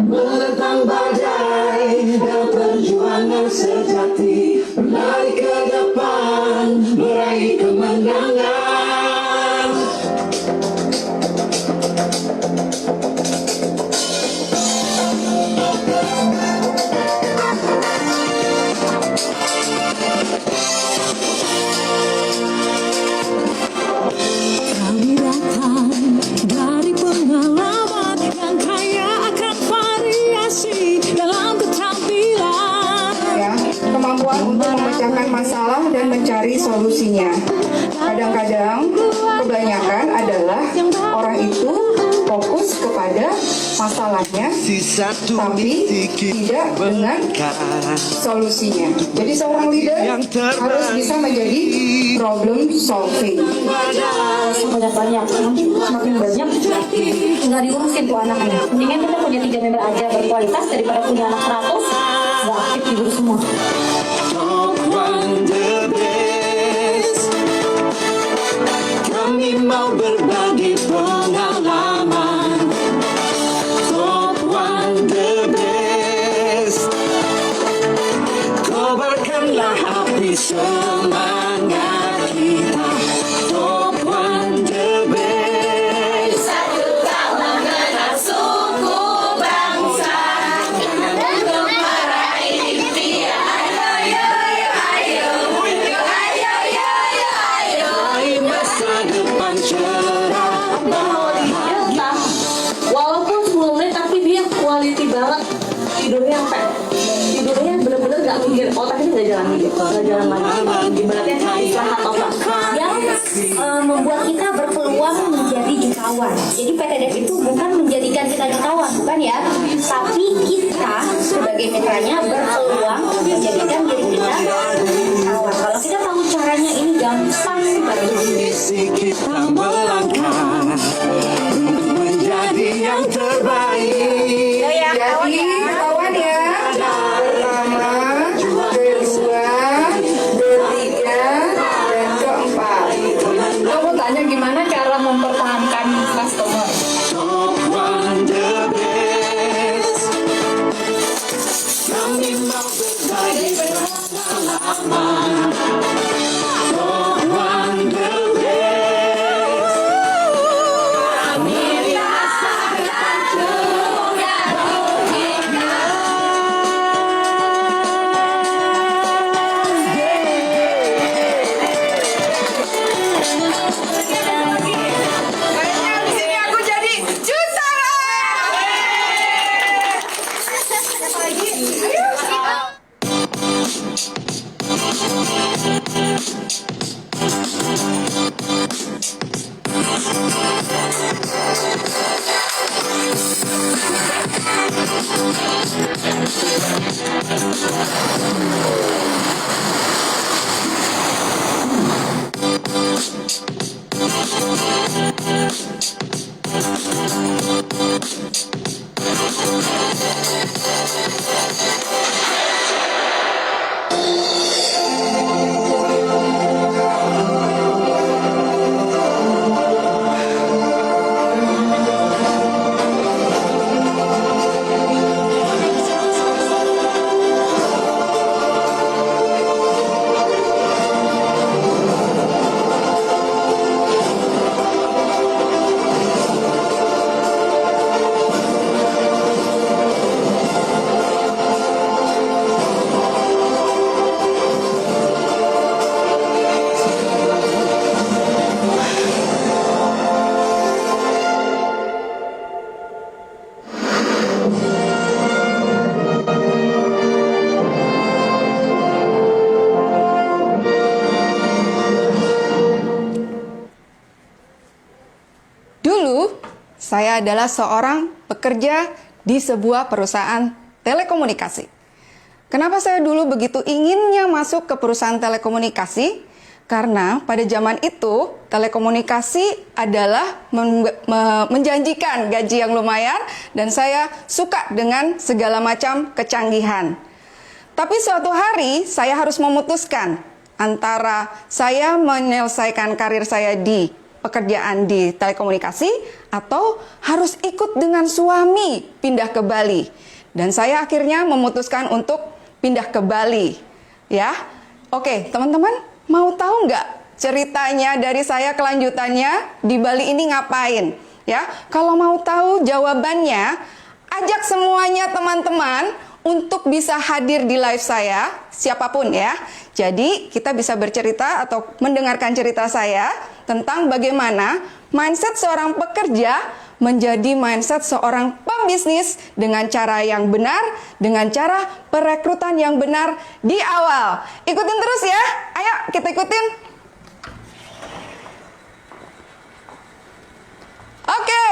Menentang badai dan perjuangan sejati, berlari ke depan, meraih kemenangan. Kami datang dari pengalaman yang kaya akan variasi dalam keterampilan. Ya, kemampuan untuk memecahkan masalah dan mencari solusinya. Kadang-kadang kebanyakan adalah orang itu fokus kepada masalahnya, tapi tidak dengan solusinya. Jadi seorang leader harus bisa menjadi problem solving. Banyak-banyak, nanti semakin banyak nggak diurusin tuh anaknya. Mendingan kita punya 3 member aja berkualitas daripada punya anak 100 nggak aktif diurus semua. Top one the best. Kami mau berbagi pengalaman. Top one the best. Kobarkanlah api semangat kita. Top one the best. Kita mengenal suku bangsa untuk meraih impian. Ayo, ayo, ayo, ayo, ayo, ayo, ayo. Meraih masa depan cerah. Entah, walaupun 10 menit tapi dia quality banget tidurnya tidurnya bener-bener nggak mikir, otaknya nggak jalan lagi, ibaratnya istirahat otak yang membuat kita berpeluang menjadi jutawan. Jadi PTDF itu bukan menjadikan kita jutawan, bukan ya, tapi kita sebagai mitranya berpeluang menjadikan diri kita jutawan. Kalau kita tahu caranya ini gampang banget. Misi kita melangkah untuk menjadi yang terbaik. Jadi kawan ya, pertama, kedua, ketiga, dan keempat. Kamu tanya gimana cara mempertahankan customer? Top one the best. Kami mau berbagi pengalaman. Top one the best. Kami rasakan Kayaknya abis ini aku jadi jutawan. Siapa lagi? Ayo, kita. Saya adalah seorang pekerja di sebuah perusahaan telekomunikasi. Kenapa saya dulu begitu inginnya masuk ke perusahaan telekomunikasi? Karena pada zaman itu telekomunikasi adalah menjanjikan gaji yang lumayan dan saya suka dengan segala macam kecanggihan. Tapi suatu hari saya harus memutuskan antara saya menyelesaikan karir saya di pekerjaan di telekomunikasi atau harus ikut dengan suami pindah ke Bali. Dan saya akhirnya memutuskan untuk pindah ke Bali. Ya, oke teman-teman, mau tahu nggak ceritanya dari saya kelanjutannya di Bali ini ngapain? Ya, kalau mau tahu jawabannya, ajak semuanya teman-teman untuk bisa hadir di live saya, siapapun ya. Jadi kita bisa bercerita atau mendengarkan cerita saya tentang bagaimana mindset seorang pekerja menjadi mindset seorang pembisnis dengan cara yang benar, dengan cara perekrutan yang benar di awal. Ikutin terus ya, ayo kita ikutin. Oke.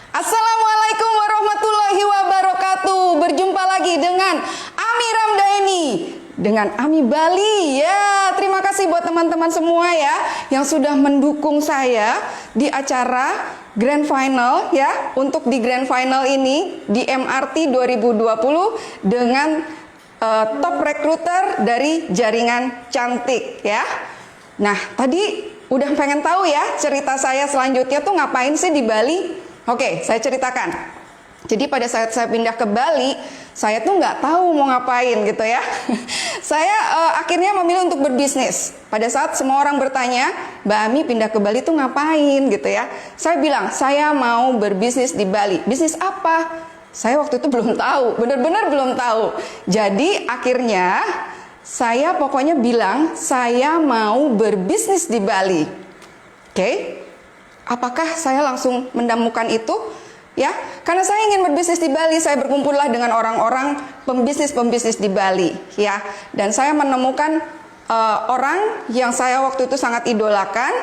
Assalamualaikum warahmatullahi wabarakatuh. Berjumpa lagi dengan Ami Ramdhani, dengan Ami Bali. Ya, terima kasih buat teman-teman semua ya yang sudah mendukung saya di acara Grand Final ya. Untuk di Grand Final ini di MRT 2020 dengan top recruiter dari Jaringan Cantik ya. Nah, tadi udah pengen tahu ya cerita saya selanjutnya tuh ngapain sih di Bali? Oke, saya ceritakan. Jadi pada saat saya pindah ke Bali, saya tuh nggak tahu mau ngapain gitu ya. Saya akhirnya memilih untuk berbisnis. Pada saat semua orang bertanya, Mbak Ami pindah ke Bali tuh ngapain gitu ya. Saya bilang, saya mau berbisnis di Bali. Bisnis apa? Saya waktu itu belum tahu, benar-benar belum tahu. Jadi akhirnya saya pokoknya bilang, saya mau berbisnis di Bali. Oke. Apakah saya langsung menemukan itu? Ya, karena saya ingin berbisnis di Bali, saya berkumpullah dengan orang-orang pembisnis-pembisnis di Bali, ya. Dan saya menemukan orang yang saya waktu itu sangat idolakan.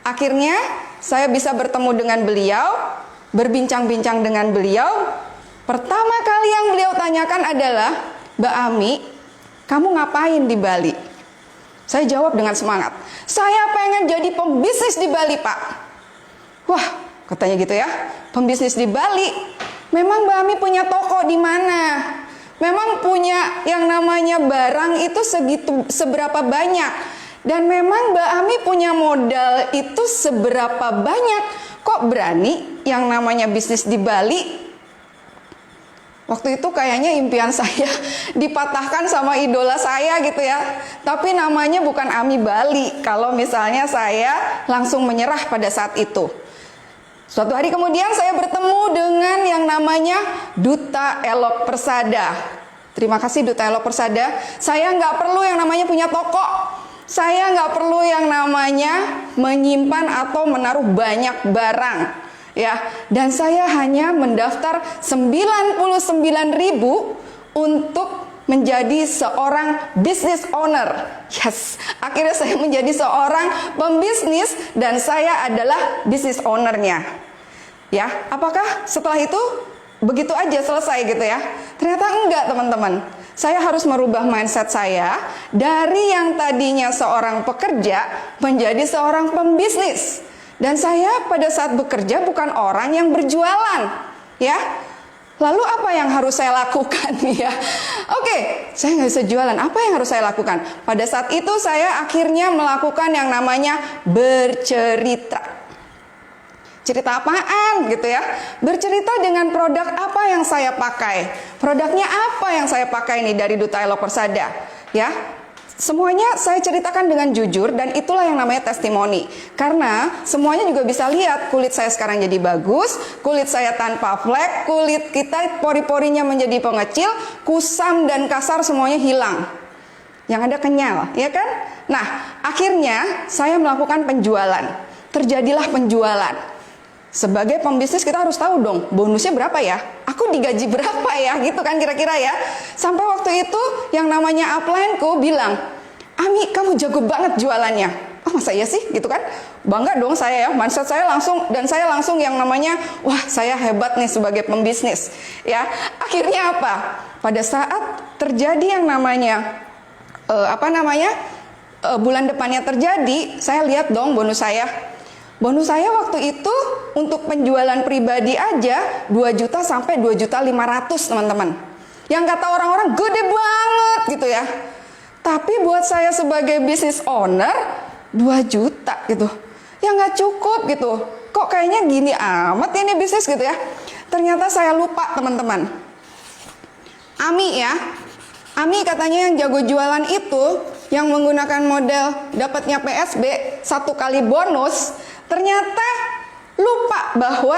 Akhirnya saya bisa bertemu dengan beliau, berbincang-bincang dengan beliau. Pertama kali yang beliau tanyakan adalah, Mbak Ami, kamu ngapain di Bali? Saya jawab dengan semangat, saya pengen jadi pembisnis di Bali, Pak. Wah, katanya gitu ya, pembisnis di Bali. Memang Mbak Ami punya toko di mana? Memang punya yang namanya barang itu seberapa banyak? Dan memang Mbak Ami punya modal itu seberapa banyak? Kok berani yang namanya bisnis di Bali? Waktu itu kayaknya impian saya dipatahkan sama idola saya gitu ya. Tapi namanya bukan Ami Bali kalau misalnya saya langsung menyerah pada saat itu. Suatu hari kemudian saya bertemu dengan yang namanya Duta Elok Persada. Terima kasih Duta Elok Persada. Saya nggak perlu yang namanya punya toko. Saya nggak perlu yang namanya menyimpan atau menaruh banyak barang. Ya, dan saya hanya mendaftar 99.000 untuk menjadi seorang business owner. Yes, akhirnya saya menjadi seorang pembisnis dan saya adalah business ownernya. Ya, apakah setelah itu begitu aja selesai gitu ya? Ternyata enggak, teman-teman. Saya harus merubah mindset saya dari yang tadinya seorang pekerja menjadi seorang pembisnis. Dan saya pada saat bekerja bukan orang yang berjualan, ya. Lalu apa yang harus saya lakukan ya? Oke, saya nggak bisa jualan. Apa yang harus saya lakukan? Pada saat itu saya akhirnya melakukan yang namanya bercerita. Cerita apaan gitu ya? Bercerita dengan produk apa yang saya pakai. Produknya apa yang saya pakai nih dari Duta Elok Persada, ya. Semuanya saya ceritakan dengan jujur dan itulah yang namanya testimoni. Karena semuanya juga bisa lihat kulit saya sekarang jadi bagus, kulit saya tanpa flek, kulit kita pori-porinya menjadi pengecil, kusam dan kasar semuanya hilang. Yang ada kenyal, ya kan? Nah, akhirnya saya melakukan penjualan. Terjadilah penjualan. Sebagai pembisnis kita harus tahu dong bonusnya berapa ya, aku digaji berapa ya gitu kan kira-kira ya. Sampai waktu itu yang namanya upline-ku bilang, Ami kamu jago banget jualannya. Oh masa iya sih gitu kan, bangga dong saya ya, mindset saya langsung yang namanya wah saya hebat nih sebagai pembisnis ya. Akhirnya apa, pada saat terjadi yang namanya bulan depannya terjadi, saya lihat dong bonus saya. Bonus saya waktu itu untuk penjualan pribadi aja 2 juta sampai 2.500.000 teman-teman. Yang kata orang-orang gede banget gitu ya. Tapi buat saya sebagai business owner 2 juta gitu. ya nggak cukup gitu. Kok kayaknya gini amat ya ini bisnis gitu ya. Ternyata saya lupa teman-teman. Ami ya, Ami katanya yang jago jualan itu, yang menggunakan model dapatnya PSB 1 kali bonus, ternyata lupa bahwa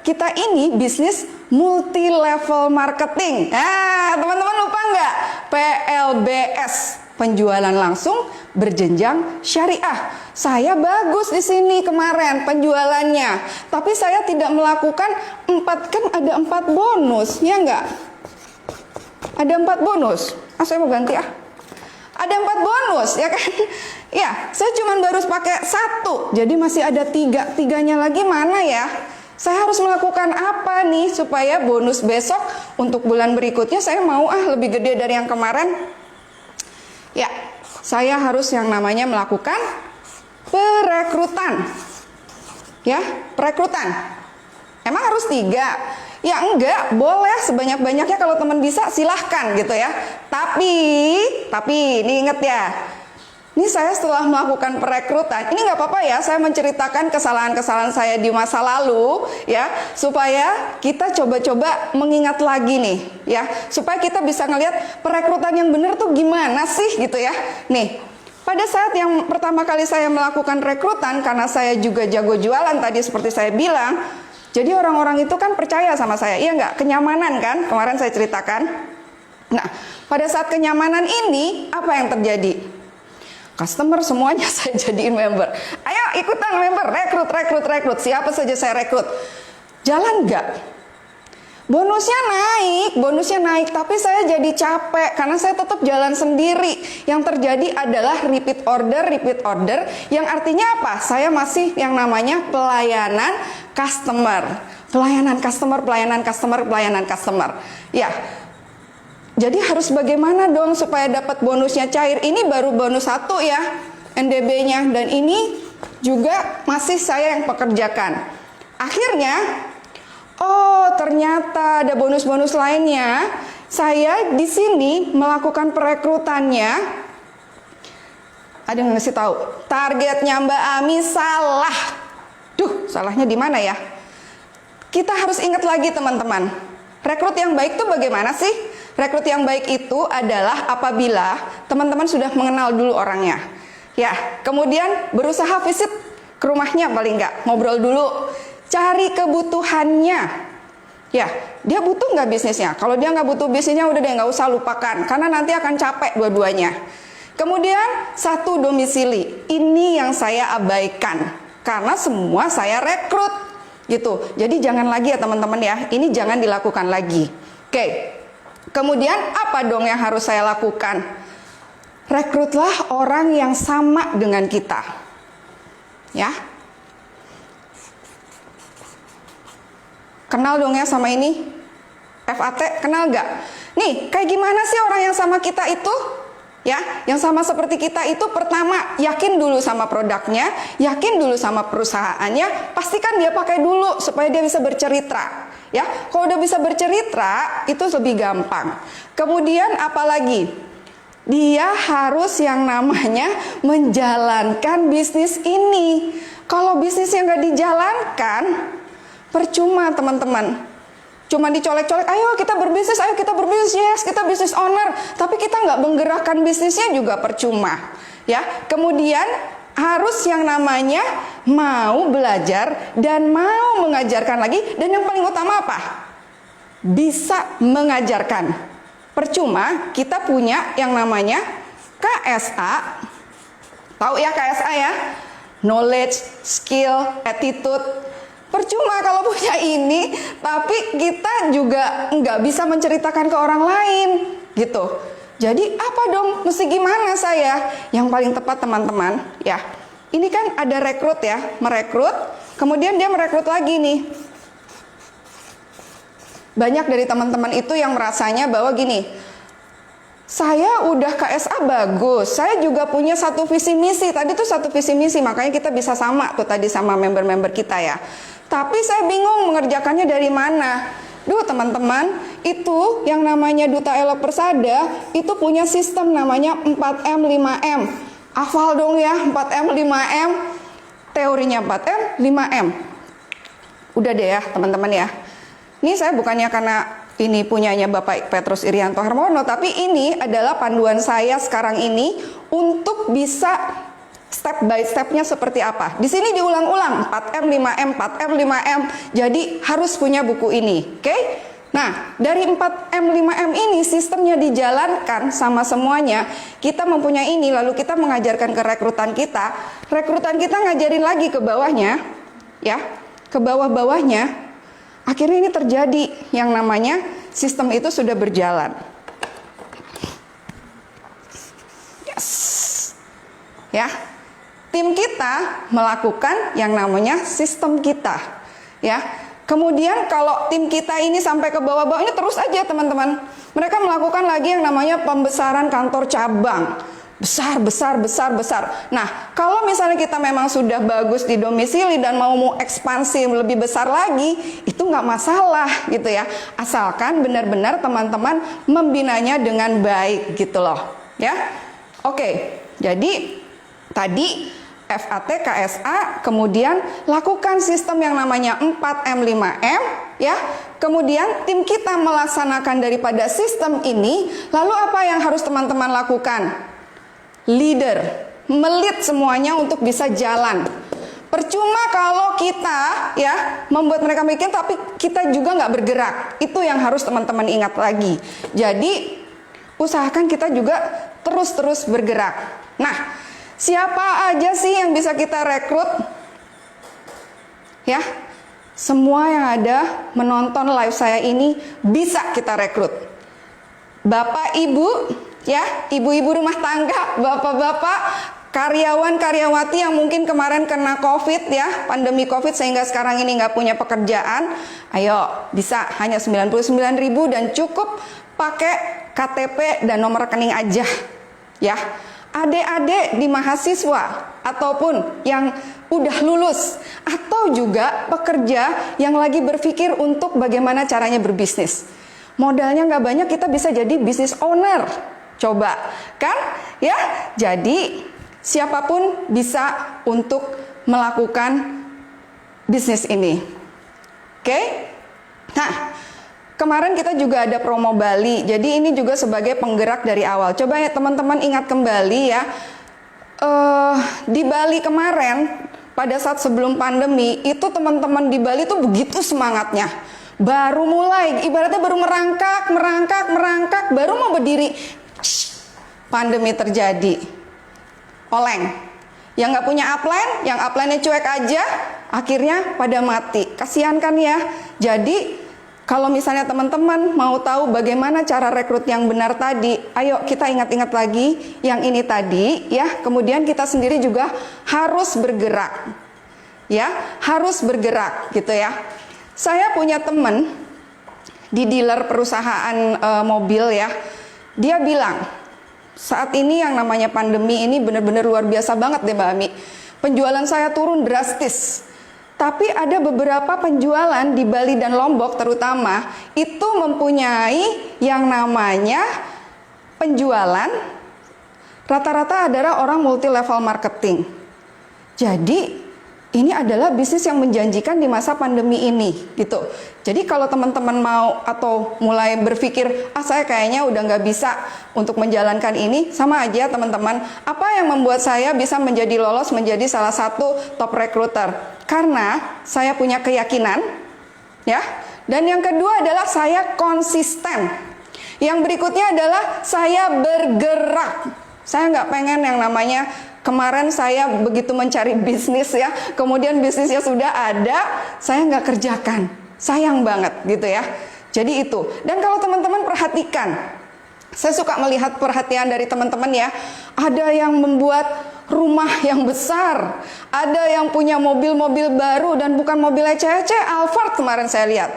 kita ini bisnis multi level marketing. Nah, teman-teman lupa nggak? PLBS, penjualan langsung berjenjang syariah. Saya bagus di sini kemarin penjualannya, tapi saya tidak melakukan 4, kan ada 4 bonus, ya nggak? Ada 4 bonus. Saya mau ganti ah. Ada 4 bonus, ya kan? Ya, saya cuma baru pakai 1, jadi masih ada 3. 3-nya lagi mana ya? Saya harus melakukan apa nih supaya bonus besok untuk bulan berikutnya saya mau lebih gede dari yang kemarin? Ya, saya harus yang namanya melakukan perekrutan. Ya, perekrutan. Emang harus 3? Ya enggak, boleh sebanyak-banyaknya, kalau teman bisa silahkan gitu ya. Tapi ini inget ya, ini saya setelah melakukan perekrutan, ini nggak apa-apa ya, saya menceritakan kesalahan-kesalahan saya di masa lalu ya, supaya kita coba-coba mengingat lagi nih ya, supaya kita bisa ngelihat perekrutan yang benar tuh gimana sih gitu ya. Nih, pada saat yang pertama kali saya melakukan rekrutan, karena saya juga jago jualan tadi seperti saya bilang, jadi orang-orang itu kan percaya sama saya, iya nggak? Kenyamanan kan, kemarin saya ceritakan. Nah, pada saat kenyamanan ini, apa yang terjadi? Customer semuanya saya jadiin member. Ayo ikutan member, rekrut. Siapa saja saya rekrut. Jalan nggak? Bonusnya naik, tapi saya jadi capek karena saya tetap jalan sendiri. Yang terjadi adalah repeat order, yang artinya apa? Saya masih yang namanya pelayanan customer. Ya, jadi harus bagaimana dong supaya dapat bonusnya cair? Ini baru bonus 1 ya, NDB-nya, dan ini juga masih saya yang pekerjakan. Akhirnya, oh ternyata ada bonus-bonus lainnya. Saya di sini melakukan perekrutannya. Ada yang ngasih tahu, targetnya Mbak Ami salah. Duh, salahnya di mana ya? Kita harus ingat lagi teman-teman. Rekrut yang baik itu bagaimana sih? Rekrut yang baik itu adalah apabila teman-teman sudah mengenal dulu orangnya. Ya, kemudian berusaha visit ke rumahnya paling nggak, ngobrol dulu. Cari kebutuhannya. Ya, dia butuh nggak bisnisnya? Kalau dia nggak butuh bisnisnya, udah deh nggak usah lupakan. Karena nanti akan capek dua-duanya. Kemudian 1 domisili. Ini yang saya abaikan. Karena semua saya rekrut. Gitu. Jadi jangan lagi ya teman-teman ya. Ini jangan dilakukan lagi. Oke. Kemudian apa dong yang harus saya lakukan? Rekrutlah orang yang sama dengan kita. Ya. Kenal dong ya sama ini? FAT, kenal nggak? Nih, kayak gimana sih orang yang sama kita itu? Ya, yang sama seperti kita itu, pertama, yakin dulu sama produknya, yakin dulu sama perusahaannya, pastikan dia pakai dulu supaya dia bisa bercerita. Ya, kalau udah bisa bercerita, itu lebih gampang. Kemudian apalagi? Dia harus yang namanya menjalankan bisnis ini. Kalau bisnisnya nggak dijalankan, percuma teman-teman. Cuma dicolek-colek, ayo kita berbisnis, yes, kita bisnis owner. Tapi kita nggak menggerakkan bisnisnya juga percuma. Ya, kemudian harus yang namanya mau belajar dan mau mengajarkan lagi. Dan yang paling utama apa? Bisa mengajarkan. Percuma kita punya yang namanya KSA. Tahu ya KSA ya? Knowledge, skill, attitude. Percuma kalau punya ini, tapi kita juga nggak bisa menceritakan ke orang lain, gitu. Jadi apa dong, mesti gimana saya? Yang paling tepat teman-teman, ya. Ini kan ada rekrut ya, merekrut, kemudian dia merekrut lagi nih. Banyak dari teman-teman itu yang merasanya bahwa gini, saya udah KSA bagus, saya juga punya 1 visi misi. Tadi tuh 1 visi misi, makanya kita bisa sama tuh tadi sama member-member kita ya. Tapi saya bingung mengerjakannya dari mana. Duh teman-teman, itu yang namanya Duta Elo Persada, itu punya sistem namanya 4M 5M. Hafal dong ya, 4M 5M. T teorinya 4M, 5M. Udah deh ya teman-teman ya. Ini saya bukannya karena ini punyanya Bapak Petrus Irianto Hermono, tapi ini adalah panduan saya sekarang ini untuk bisa step by stepnya seperti apa. Di sini diulang-ulang 4M, 5M, 4M, 5M. Jadi harus punya buku ini, oke? Nah, dari 4M, 5M ini sistemnya dijalankan sama semuanya. Kita mempunyai ini, lalu kita mengajarkan ke rekrutan kita. Rekrutan kita ngajarin lagi ke bawahnya, ya, ke bawah-bawahnya. Akhirnya ini terjadi yang namanya sistem itu sudah berjalan. Yes. Ya. Tim kita melakukan yang namanya sistem kita. Ya. Kemudian kalau tim kita ini sampai ke bawah-bawah ini terus aja teman-teman. Mereka melakukan lagi yang namanya pembesaran kantor cabang. Besar. Nah, kalau misalnya kita memang sudah bagus di domisili dan mau ekspansi lebih besar lagi, itu nggak masalah gitu ya. Asalkan benar-benar teman-teman membinanya dengan baik gitu loh. Ya, oke. Jadi tadi FAT, KSA, kemudian lakukan sistem yang namanya 4M, 5M, ya. Kemudian tim kita melaksanakan daripada sistem ini, lalu apa yang harus teman-teman lakukan? Leader, melit semuanya untuk bisa jalan. Percuma kalau kita ya membuat mereka mikir tapi kita juga nggak bergerak. Itu yang harus teman-teman ingat lagi. Jadi usahakan kita juga terus-terus bergerak. Nah, siapa aja sih yang bisa kita rekrut? Ya, semua yang ada menonton live saya ini bisa kita rekrut. Bapak, Ibu, ya, ibu-ibu rumah tangga, bapak-bapak, karyawan-karyawati yang mungkin kemarin kena COVID ya, pandemi COVID sehingga sekarang ini nggak punya pekerjaan, ayo bisa hanya 99.000 dan cukup pakai KTP dan nomor rekening aja ya. Adik-adik di mahasiswa ataupun yang udah lulus atau juga pekerja yang lagi berpikir untuk bagaimana caranya berbisnis. Modalnya nggak banyak, kita bisa jadi business owner. Coba, kan? Ya, jadi siapapun bisa untuk melakukan bisnis ini. Oke? Nah, kemarin kita juga ada promo Bali. Jadi ini juga sebagai penggerak dari awal. Coba ya teman-teman ingat kembali ya. Di Bali kemarin, pada saat sebelum pandemi, itu teman-teman di Bali tuh begitu semangatnya. Baru mulai, ibaratnya baru merangkak, baru mau berdiri. Pandemi terjadi, oleng. Yang nggak punya upline, yang upline-nya cuek aja, akhirnya pada mati. Kasihan kan ya. Jadi kalau misalnya teman-teman mau tahu bagaimana cara rekrut yang benar tadi, ayo kita ingat-ingat lagi yang ini tadi ya. Kemudian kita sendiri juga harus bergerak, ya, harus bergerak gitu ya. Saya punya teman di dealer perusahaan mobil ya. Dia bilang, saat ini yang namanya pandemi ini benar-benar luar biasa banget deh Mbak Ami. Penjualan saya turun drastis. Tapi ada beberapa penjualan di Bali dan Lombok terutama itu mempunyai yang namanya penjualan rata-rata adalah orang multi level marketing. Jadi ini adalah bisnis yang menjanjikan di masa pandemi ini gitu. Jadi kalau teman-teman mau atau mulai berpikir, saya kayaknya udah nggak bisa untuk menjalankan ini, sama aja teman-teman. Apa yang membuat saya bisa menjadi lolos menjadi salah satu top recruiter? Karena saya punya keyakinan, ya. Dan yang kedua adalah saya konsisten. Yang berikutnya adalah saya bergerak. Saya nggak pengen yang namanya kemarin saya begitu mencari bisnis ya, kemudian bisnisnya sudah ada, saya nggak kerjakan, sayang banget gitu ya. Jadi itu. Dan kalau teman-teman perhatikan, saya suka melihat perhatian dari teman-teman ya. Ada yang membuat rumah yang besar, ada yang punya mobil-mobil baru dan bukan mobil ece-ece, Alphard kemarin saya lihat.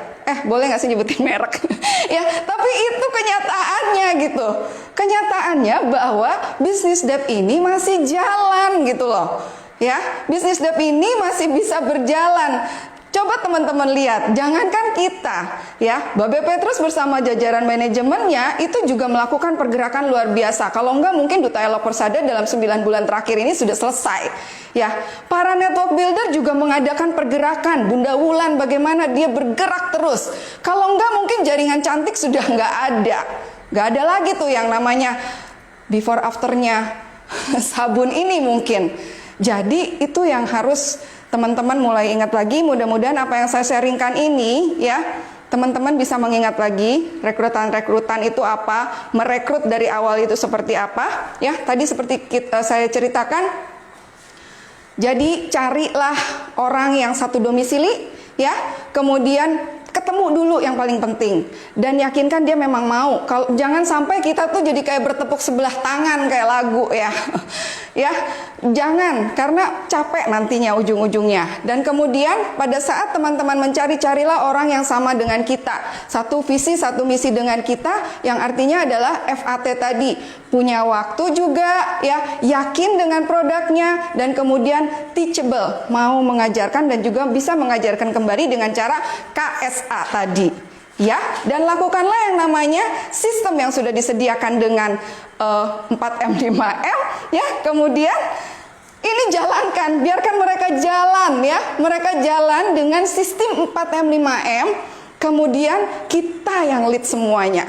Boleh nggak sih nyebutin merek? Ya, tapi itu kenyataannya gitu. Kenyataannya bahwa bisnis debt ini masih jalan gitu loh. Ya, bisnis debt ini masih bisa berjalan. Coba teman-teman lihat, jangankan kita, ya, Babe Petrus bersama jajaran manajemennya itu juga melakukan pergerakan luar biasa. Kalau enggak mungkin Duta Elok Persada dalam 9 bulan terakhir ini sudah selesai. Ya, para network builder juga mengadakan pergerakan. Bunda Wulan bagaimana dia bergerak terus. Kalau enggak mungkin jaringan cantik sudah enggak ada. Enggak ada lagi tuh yang namanya before afternya sabun ini mungkin. Jadi itu yang harus teman-teman mulai ingat lagi. Mudah-mudahan apa yang saya sharingkan ini ya, teman-teman bisa mengingat lagi rekrutan itu apa, merekrut dari awal itu seperti apa. Ya, tadi seperti saya ceritakan. Jadi carilah orang yang satu domisili ya, kemudian ketemu dulu yang paling penting dan yakinkan dia memang mau. Kalau jangan sampai kita tuh jadi kayak bertepuk sebelah tangan kayak lagu ya. Ya, jangan, karena capek nantinya ujung-ujungnya. Dan kemudian pada saat teman-teman mencari, carilah orang yang sama dengan kita. Satu visi, satu misi dengan kita, yang artinya adalah FAT tadi. Punya waktu juga ya, yakin dengan produknya, dan kemudian teachable, mau mengajarkan dan juga bisa mengajarkan kembali dengan cara KSA tadi. Ya, dan lakukanlah yang namanya sistem yang sudah disediakan dengan 4M 5M ya. Kemudian ini jalankan, biarkan mereka jalan ya. Mereka jalan dengan sistem 4M 5M. Kemudian kita yang lead semuanya.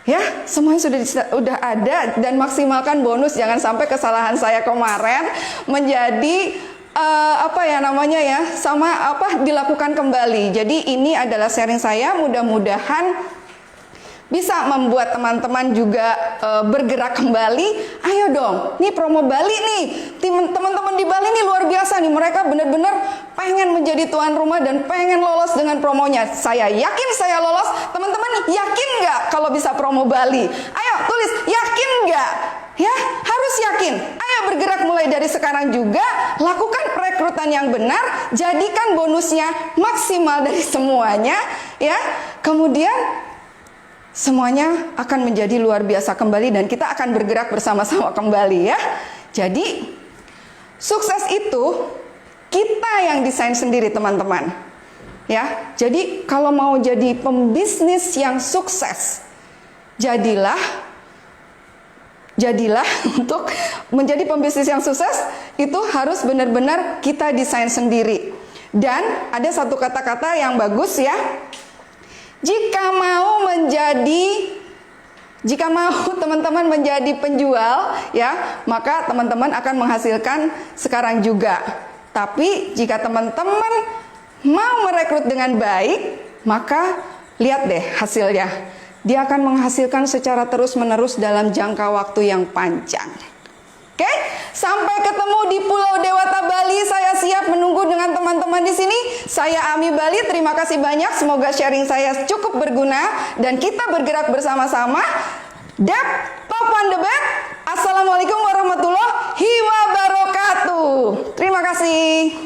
Ya, semuanya sudah ada, dan maksimalkan bonus. Jangan sampai kesalahan saya kemarin menjadi dilakukan kembali. Jadi ini adalah sharing saya, mudah-mudahan bisa membuat teman-teman juga bergerak kembali. Ayo dong, nih promo Bali nih, teman-teman di Bali nih luar biasa nih, mereka benar-benar pengen menjadi tuan rumah dan pengen lolos dengan promonya. Saya yakin saya lolos, teman-teman yakin nggak kalau bisa promo Bali? Ayo tulis, yakin nggak? Ya, harus yakin. Ayo bergerak mulai dari sekarang juga, lakukan perekrutan yang benar, jadikan bonusnya maksimal dari semuanya, ya. Kemudian semuanya akan menjadi luar biasa kembali dan kita akan bergerak bersama-sama kembali ya. Jadi sukses itu kita yang desain sendiri teman-teman. Ya, jadi kalau mau jadi pembisnis yang sukses, jadilah untuk menjadi pembisnis yang sukses itu harus benar-benar kita desain sendiri. Dan ada satu kata-kata yang bagus ya. Jika mau teman-teman menjadi penjual ya, maka teman-teman akan menghasilkan sekarang juga. Tapi jika teman-teman mau merekrut dengan baik, maka lihat deh hasilnya. Dia akan menghasilkan secara terus-menerus dalam jangka waktu yang panjang. Oke, sampai ketemu di Pulau Dewata Bali. Saya siap menunggu dengan teman-teman di sini. Saya Ami Bali, terima kasih banyak. Semoga sharing saya cukup berguna dan kita bergerak bersama-sama. Dep, top on the bed. Assalamualaikum warahmatullahi wabarakatuh. Terima kasih.